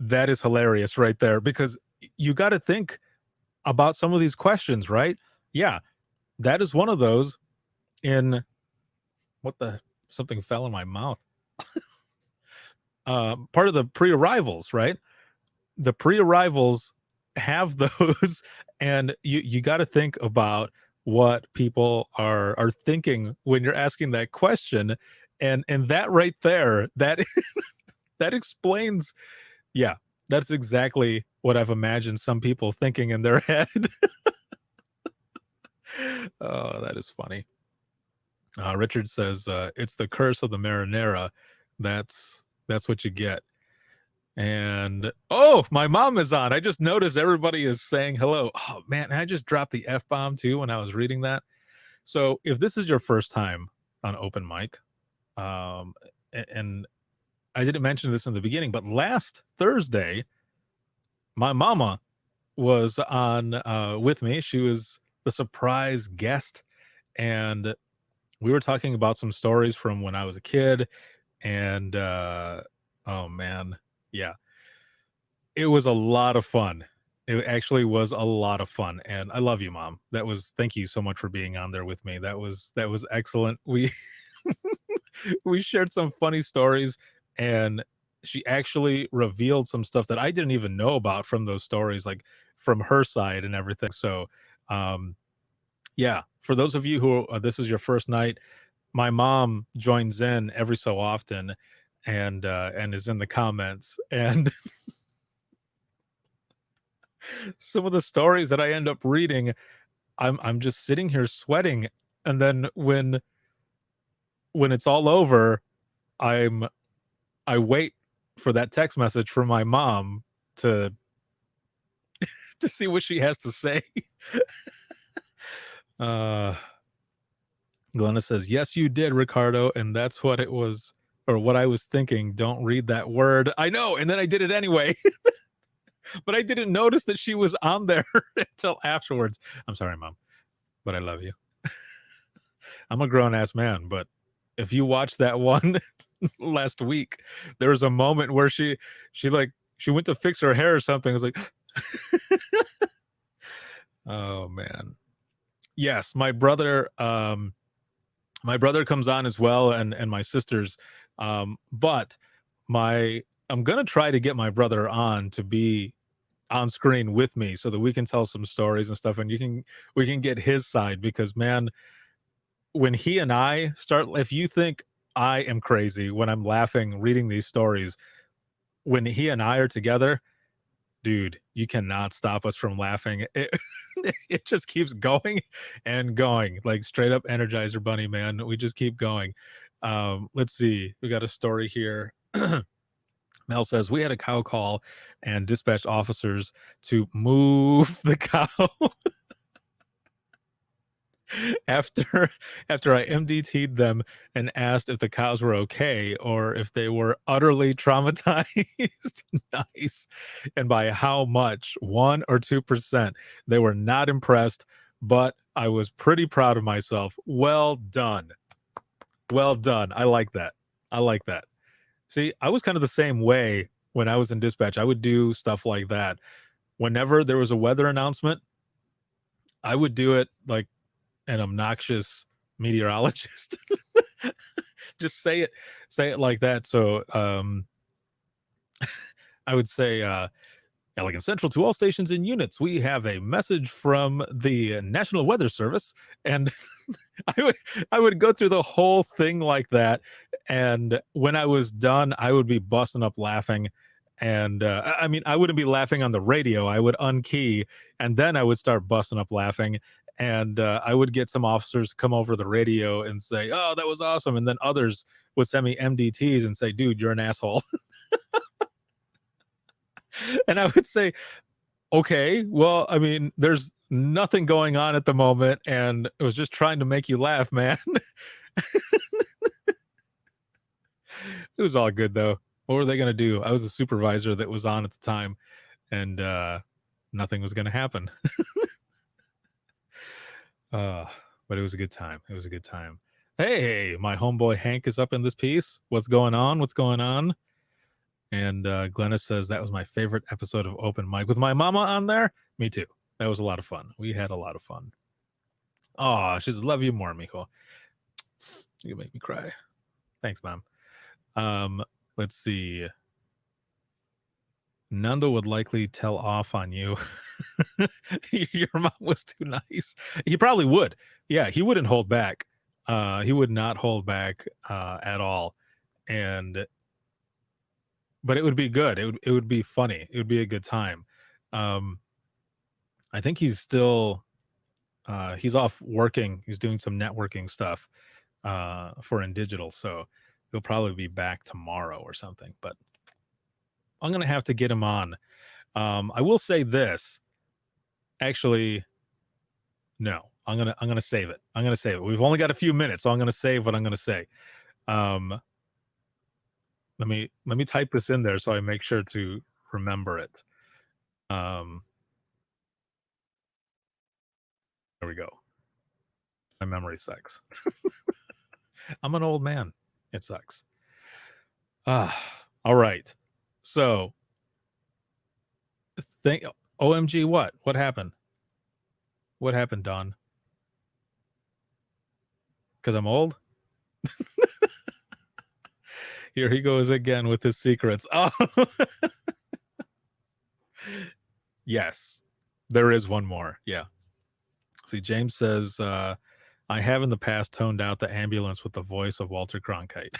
S1: hilarious right there, because you got to think about some of these questions, right? Yeah, that is one of those. In something fell in my mouth. Part of the pre-arrivals, right? The pre-arrivals have those, and you got to think about what people are thinking when you're asking that question, and that right there, that that explains. Yeah, that's exactly what I've imagined some people thinking in their head. Oh, that is funny. Richard says, it's the curse of the marinara. That's what you get. And oh, my mom is on. I just noticed everybody is saying hello. Oh man, I just dropped the F-bomb too when I was reading that. So if this is your first time on open mic, and I didn't mention this in the beginning, but last Thursday, my mama was on with me. She was the surprise guest, and we were talking about some stories from when I was a kid, and oh man, yeah, it was a lot of fun. It actually was a lot of fun, and I love you, Mom. Thank you so much for being on there with me. That was excellent. We we shared some funny stories, and she actually revealed some stuff that I didn't even know about from those stories, like from her side and everything. So, yeah, for those of you who this is your first night, my mom joins in every so often, and is in the comments, and some of the stories that I end up reading, I'm just sitting here sweating, and then when it's all over, I wait for that text message from my mom to see what she has to say. Glenna says, yes, you did, Ricardo, and that's what it was, or what I was thinking. Don't read that word. I know, and then I did it anyway. but I didn't notice that she was on there until afterwards. I'm sorry, Mom, but I love you. I'm a grown ass man, but if you watched that one last week, there was a moment where she went to fix her hair or something. I was like, oh man. Yes, my brother comes on as well, and my sisters. But I'm gonna try to get my brother on to be on screen with me so that we can tell some stories and stuff, and we can get his side, because man, when he and I start, if you think I am crazy when I'm laughing reading these stories, when he and I are together, dude, you cannot stop us from laughing. It just keeps going and going, like straight up Energizer Bunny, man. We just keep going. Let's see. We got a story here. Mel says, we had a cow call and dispatched officers to move the cow. after I MDT'd them and asked if the cows were okay or if they were utterly traumatized. Nice. And by how much, 1 or 2%. They were not impressed, but I was pretty proud of myself. Well done. Well done. I like that. I like that. See, I was kind of the same way when I was in dispatch. I would do stuff like that. Whenever there was a weather announcement, I would do it like an obnoxious meteorologist. Just say it like that. So I would say, Elegant Central to all stations and units, we have a message from the National Weather Service. And I would go through the whole thing like that. And when I was done, I would be busting up laughing. And I mean, I wouldn't be laughing on the radio. I would unkey, and then I would start busting up laughing. And I would get some officers come over the radio and say, oh, that was awesome. And then others would send me MDTs and say, dude, you're an asshole. And I would say, okay, well, I mean, there's nothing going on at the moment, and I was just trying to make you laugh, man. It was all good, though. What were they going to do? I was a supervisor that was on at the time, and nothing was going to happen. But it was a good time. It was a good time. Hey, my homeboy Hank is up in this piece. What's going on? What's going on? And Glennis says that was my favorite episode of Open Mic with my mama on there. Me too. That was a lot of fun. We had a lot of fun. Oh, she says, love you more, Mijo. You make me cry. Thanks, Mom. Let's see. Nando would likely tell off on you. Your mom was too nice. He probably would. Yeah, he wouldn't hold back. He would not hold back at all. But it would be good. It would be funny. It would be a good time. I think he's still he's off working. He's doing some networking stuff for InDigital, so he'll probably be back tomorrow or something. But I'm gonna have to get him on. I will say this. Actually, no. I'm gonna save it. I'm gonna save it. We've only got a few minutes, so I'm gonna save what I'm gonna say. Let me type this in there so I make sure to remember it. There we go. My memory sucks. I'm an old man. It sucks. All right. So, OMG, what? What happened? What happened, Don? Because I'm old? Here he goes again with his secrets. Oh, yes, there is one more. Yeah. See, James says, I have in the past toned out the ambulance with the voice of Walter Cronkite.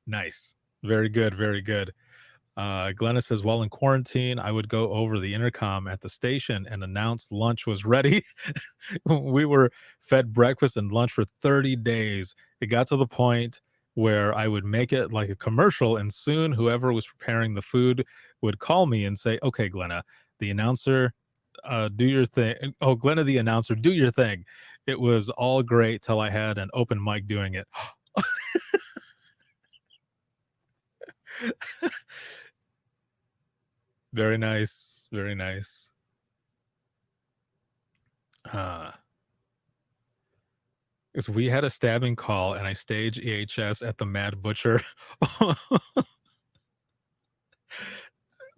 S1: Nice. Very good. Very good. Glenna says, while in quarantine, I would go over the intercom at the station and announce lunch was ready. We were fed breakfast and lunch for 30 days. It got to the point where I would make it like a commercial, and soon whoever was preparing the food would call me and say, okay, Glenna, the announcer, do your thing. Oh, Glenna, the announcer, do your thing. It was all great till I had an open mic doing it. Very nice. nice. Very nice. Because we had a stabbing call and I staged EHS at the Mad Butcher.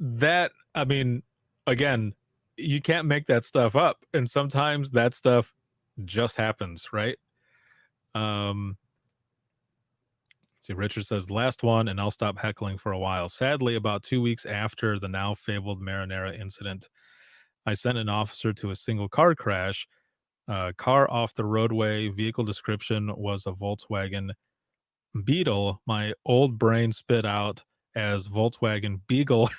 S1: That, I mean, again, you can't make that stuff up. And sometimes that stuff just happens, right? See, Richard says, last one, and I'll stop heckling for a while. Sadly, about 2 weeks after the now fabled Marinara incident, I sent an officer to a single car crash. Car off the roadway, vehicle description was a Volkswagen Beetle. My old brain spit out as Volkswagen Beagle.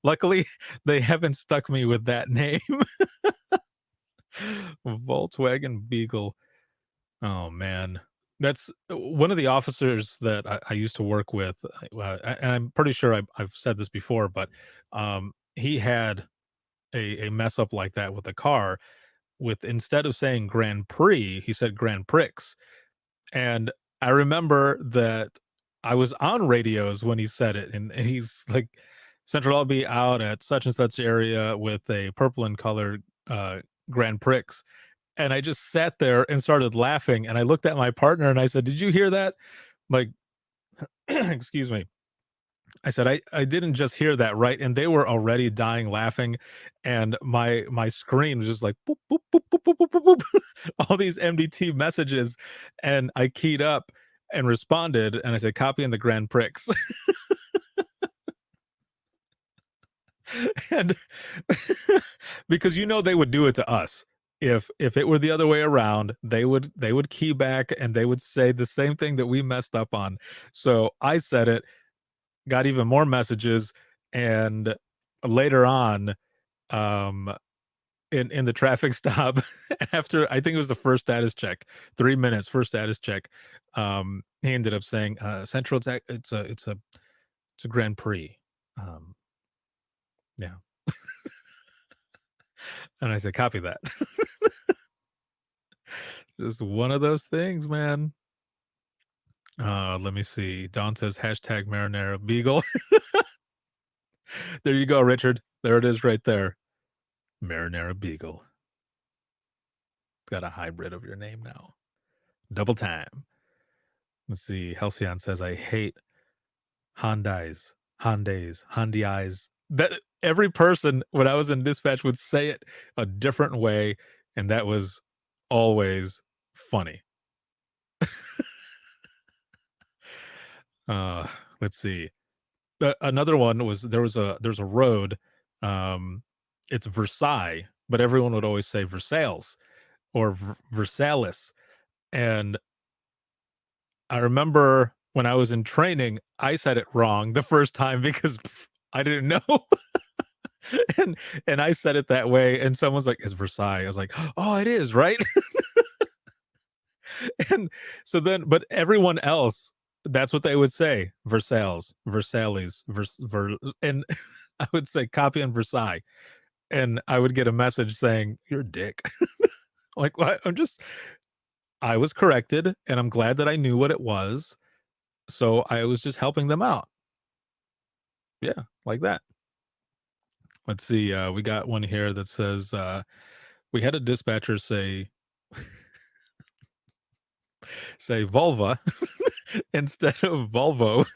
S1: Luckily, they haven't stuck me with that name. Volkswagen Beagle. Oh, man. That's one of the officers that I used to work with. And I'm pretty sure I've said this before, but he had a mess up like that with a car. With instead of saying Grand Prix, he said Grand Prix. And I remember that I was on radios when he said it, and he's like, Central, I'll be out at such and such area with a purple and colored Grand Prix. And I just sat there and started laughing. And I looked at my partner and I said, did you hear that? Like, excuse me. I said, I didn't just hear that, right? And they were already dying laughing. And my screen was just like, boop, boop, boop, boop, boop, boop, boop, boop. All these MDT messages. And I keyed up and responded. And I said, copy in the Grand Prix. And because they would do it to us. If it were the other way around, they would key back and they would say the same thing that we messed up on. So I said it, got even more messages, and later on, in the traffic stop, after I think it was the first status check, 3 minutes, first status check, he ended up saying, Central, it's a Grand Prix. Yeah. And I said, copy that. Just one of those things, man. Let me see. Don says hashtag Marinara Beagle. There you go, Richard. There it is right there. Marinara Beagle. Got a hybrid of your name now. Double time. Let's see. Halcyon says, I hate Hyundais. That every person when I was in dispatch would say it a different way, and that was always funny. Let's see. Another one was there's a road. It's Versailles, but everyone would always say Versailles or Versailles. And I remember when I was in training, I said it wrong the first time because I didn't know. and I said it that way, and someone's like, it's Versailles. I was like, oh, it is, right? And so then, but everyone else, that's what they would say. Versailles, and I would say copy on Versailles. And I would get a message saying, you're a dick. Like, what? I was corrected, and I'm glad that I knew what it was. So I was just helping them out. Yeah, like that. Let's see. We got one here that says, we had a dispatcher say vulva instead of Volvo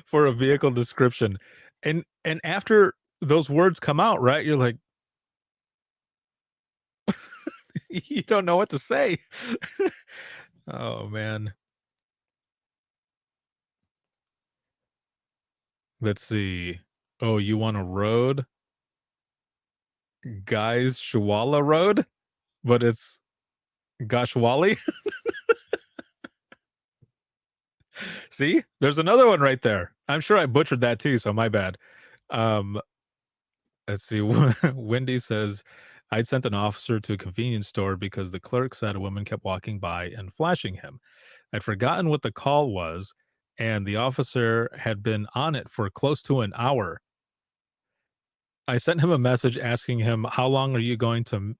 S1: for a vehicle description. And after those words come out, right, you're like, you don't know what to say. Oh, man. Let's see. Oh, you want a road? Guys, Shawala Road? But it's Gashwali? See? There's another one right there. I'm sure I butchered that too, so my bad. Let's see. Wendy says, I'd sent an officer to a convenience store because the clerk said a woman kept walking by and flashing him. I'd forgotten what the call was, and the officer had been on it for close to an hour. I sent him a message asking him, how long are you going to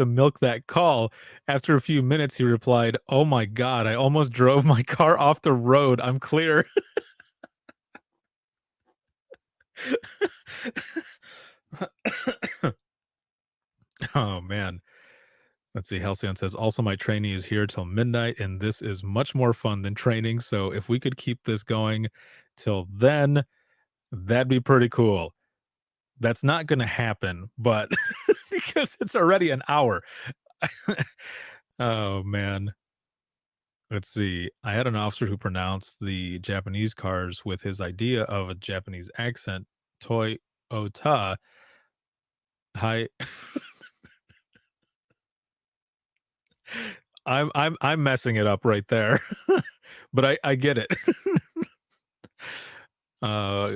S1: milk that call? After a few minutes, he replied, oh my God, I almost drove my car off the road. I'm clear. Oh man. Let's see. Halcyon says, also my trainee is here till midnight, and this is much more fun than training. So if we could keep this going till then, that'd be pretty cool. That's not gonna happen, but because it's already an hour. Oh man. Let's see. I had an officer who pronounced the Japanese cars with his idea of a Japanese accent, Toyota. Hi. I'm messing it up right there. But I get it.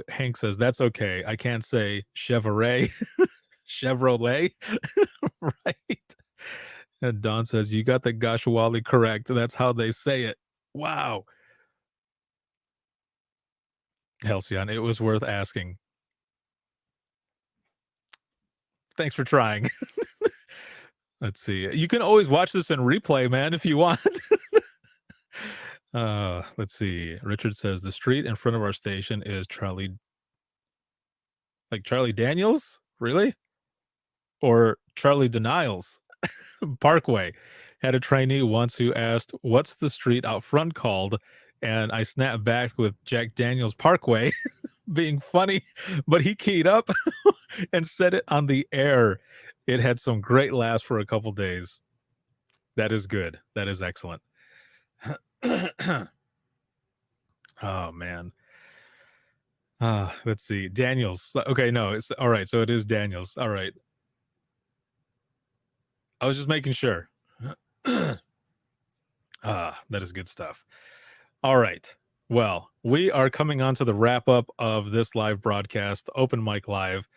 S1: Hank says that's okay. I can't say Chevrolet. Chevrolet. Right. And Don says you got the Gashwali correct. That's how they say it. Wow. Halcyon, it was worth asking. Thanks for trying. Let's see. You can always watch this in replay, man, if you want. Let's see. Richard says the street in front of our station is Charlie Daniels? Really? Or Charlie Denials Parkway. Had a trainee once who asked, what's the street out front called? And I snapped back with Jack Daniels Parkway being funny, but he keyed up and said it on the air. It had some great laughs for a couple days. That is good. That is excellent. Oh man. Let's see. Daniels. Okay, no, it's all right. So it is Daniels. All right. I was just making sure. That is good stuff. All right. Well, we are coming on to the wrap up of this live broadcast, Open Mic Live.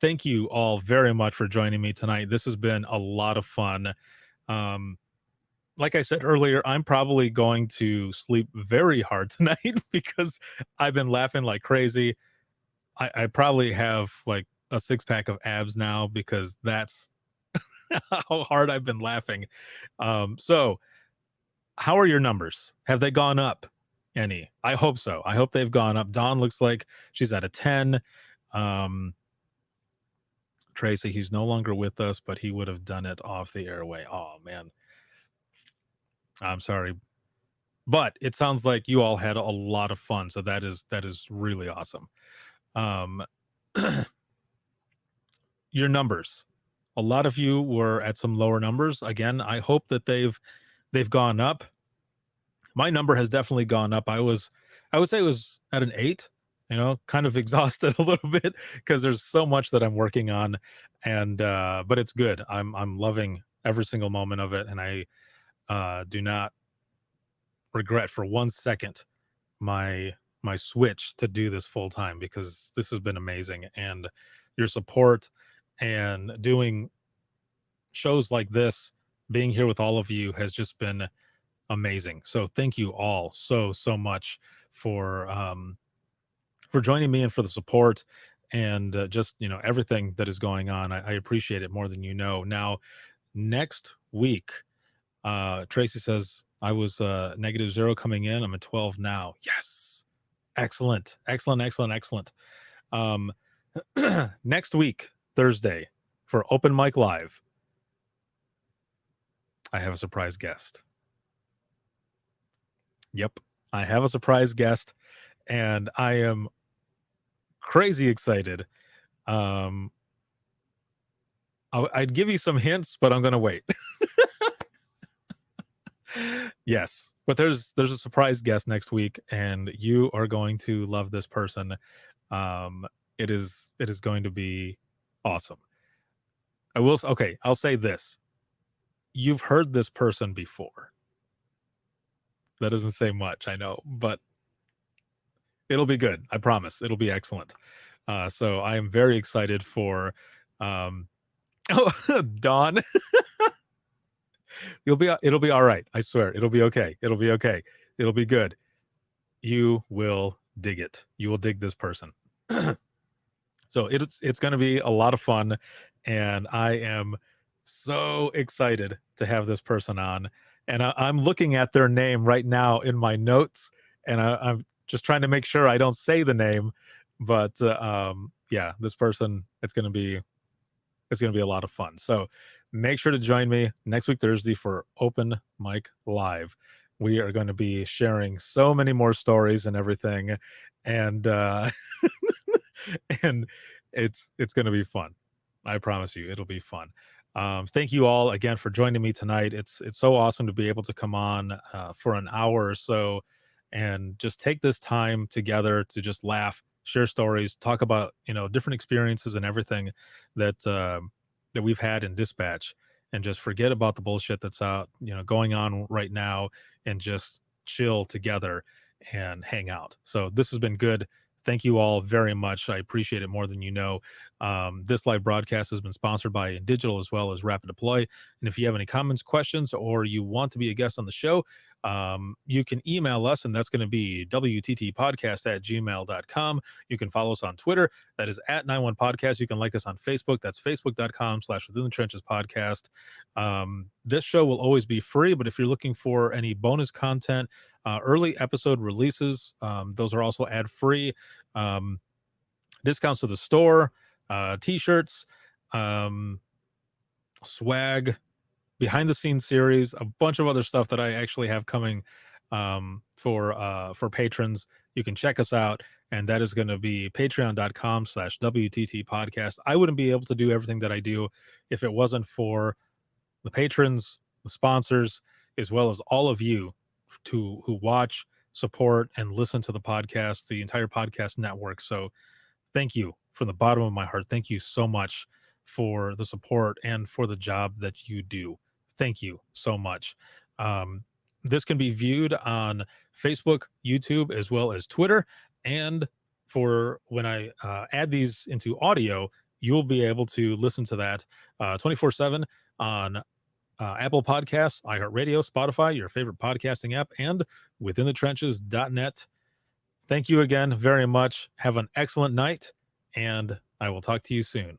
S1: Thank you all very much for joining me tonight. This has been a lot of fun. Like I said earlier, I'm probably going to sleep very hard tonight because I've been laughing like crazy. I probably have like a 6-pack of abs now because that's how hard I've been laughing. So how are your numbers? Have they gone up any? I hope so. I hope they've gone up. Dawn looks like she's at a 10. Tracy, he's no longer with us, but he would have done it off the airway. Oh man. I'm sorry. But it sounds like you all had a lot of fun. So that is really awesome. Your numbers. A lot of you were at some lower numbers. Again, I hope that they've gone up. My number has definitely gone up. I would say it was at an 8, kind of exhausted a little bit because there's so much that I'm working on, and but it's good. I'm loving every single moment of it, and I do not regret for 1 second my switch to do this full time, because this has been amazing, and your support and doing shows like this, being here with all of you has just been amazing. So thank you all so much for joining me and for the support and just everything that is going on. I appreciate it more than you know. Now next week, Tracy says I was -0 coming in. I'm at 12 now. Yes, excellent. Next week, Thursday, for Open Mic Live, I have a surprise guest. Yep, I have a surprise guest, and I am crazy excited. I'd give you some hints, but I'm going to wait. Yes, but there's a surprise guest next week, and you are going to love this person. It is going to be awesome. I'll say this. You've heard this person before. That doesn't say much, I know, but it'll be good. I promise. It'll be excellent. So I am very excited for Dawn. It'll be all right. I swear. It'll be okay. It'll be okay. It'll be good. You will dig it. You will dig this person. So it's going to be a lot of fun, and I am so excited to have this person on. And I'm looking at their name right now in my notes, and I'm just trying to make sure I don't say the name But yeah, this person, it's gonna be a lot of fun. So make sure to join me next week Thursday for Open Mic Live. We are going to be sharing so many more stories and everything, and and it's going to be fun. I promise you, it'll be fun. Thank you all again for joining me tonight. It's so awesome to be able to come on for an hour or so and just take this time together to just laugh, share stories, talk about different experiences and everything that we've had in dispatch, and just forget about the bullshit that's out going on right now, and just chill together and hang out. So this has been good. Thank you all very much. I appreciate it more than you know. This live broadcast has been sponsored by Digital as well as Rapid Deploy. And if you have any comments, questions, or you want to be a guest on the show, you can email us, and that's going to be wttpodcast@gmail.com. You can follow us on Twitter. That is @91podcast. You can like us on Facebook. That's facebook.com/Within the Trenches podcast. This show will always be free, but if you're looking for any bonus content, early episode releases, those are also ad free. Discounts to the store, t-shirts, swag, behind the scenes series, a bunch of other stuff that I actually have coming for patrons. You can check us out, and that is going to be patreon.com/WTT podcast. I wouldn't be able to do everything that I do if it wasn't for the patrons, the sponsors, as well as all of you who watch, support, and listen to the podcast, the entire podcast network. So thank you from the bottom of my heart. Thank you so much for the support and for the job that you do. Thank you so much. This can be viewed on Facebook, YouTube, as well as Twitter. And for when I add these into audio, you'll be able to listen to that 24/7 on Apple Podcasts, iHeartRadio, Spotify, your favorite podcasting app, and withinthetrenches.net. Thank you again very much. Have an excellent night, and I will talk to you soon.